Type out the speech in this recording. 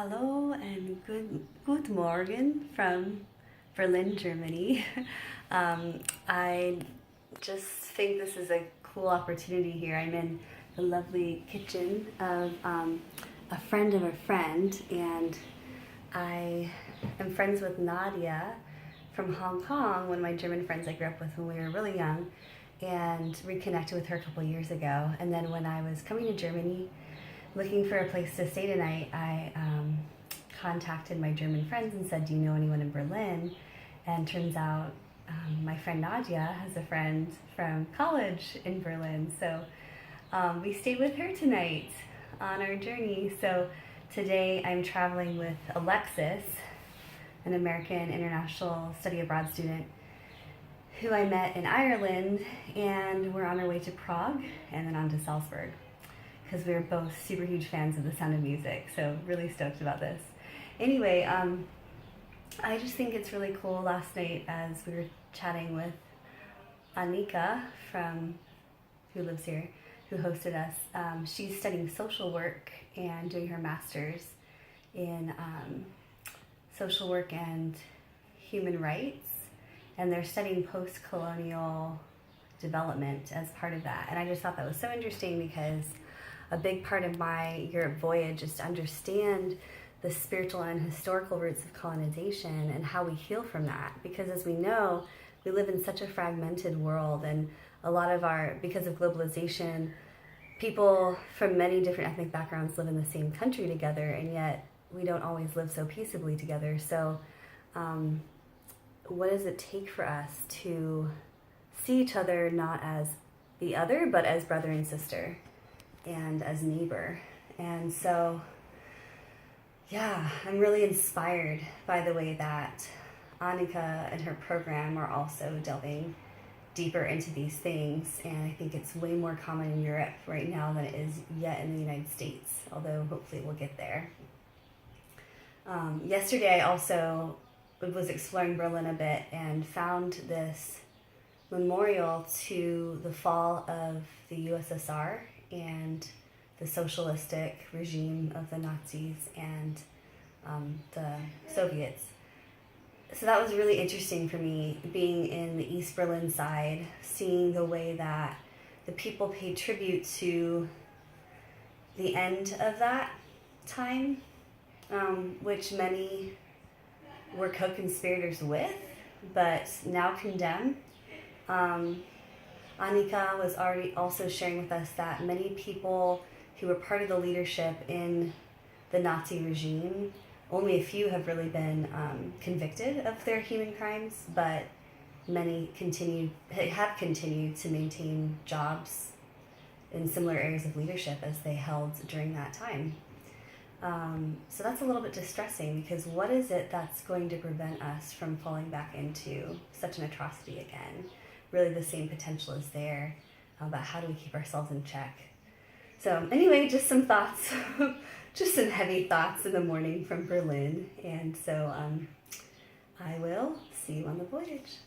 Hello and good morning from Berlin, Germany. I just think this is a cool opportunity here. I'm in the lovely kitchen of a friend of a friend, and I am friends with Nadia from Hong Kong, one of my German friends I grew up with when we were really young, and reconnected with her a couple years ago. And then when I was coming to Germany looking for a place to stay tonight, I contacted my German friends and said, do you know anyone in Berlin? And turns out my friend Nadia has a friend from college in Berlin. So we stayed with her tonight on our journey. So today I'm traveling with Alexis, an American international study abroad student who I met in Ireland, and we're on our way to Prague and then on to Salzburg, because we were both super huge fans of The Sound of Music, so really stoked about this. Anyway, I just think it's really cool. Last night, as we were chatting with Anika, who lives here, who hosted us, she's studying social work and doing her master's in social work and human rights, and they're studying post-colonial development as part of that. And I just thought that was so interesting, because a big part of my Europe voyage is to understand the spiritual and historical roots of colonization and how we heal from that. Because as we know, we live in such a fragmented world, and a lot of because of globalization, people from many different ethnic backgrounds live in the same country together, and yet we don't always live so peaceably together. So what does it take for us to see each other not as the other, but as brother and sister, and as neighbor? And so, yeah, I'm really inspired by the way that Annika and her program are also delving deeper into these things, and I think it's way more common in Europe right now than it is yet in the United States, although hopefully we'll get there. Yesterday I also was exploring Berlin a bit and found this memorial to the fall of the USSR and the socialistic regime of the Nazis and the Soviets. So that was really interesting for me, being in the East Berlin side, seeing the way that the people paid tribute to the end of that time, which many were co-conspirators with, but now condemn. Annika was already also sharing with us that many people who were part of the leadership in the Nazi regime, only a few have really been convicted of their human crimes, but many have continued to maintain jobs in similar areas of leadership as they held during that time. So that's a little bit distressing, because what is it that's going to prevent us from falling back into such an atrocity again? Really, the same potential is there, but how do we keep ourselves in check? So anyway, just some thoughts, just some heavy thoughts in the morning from Berlin. And so I will see you on the voyage.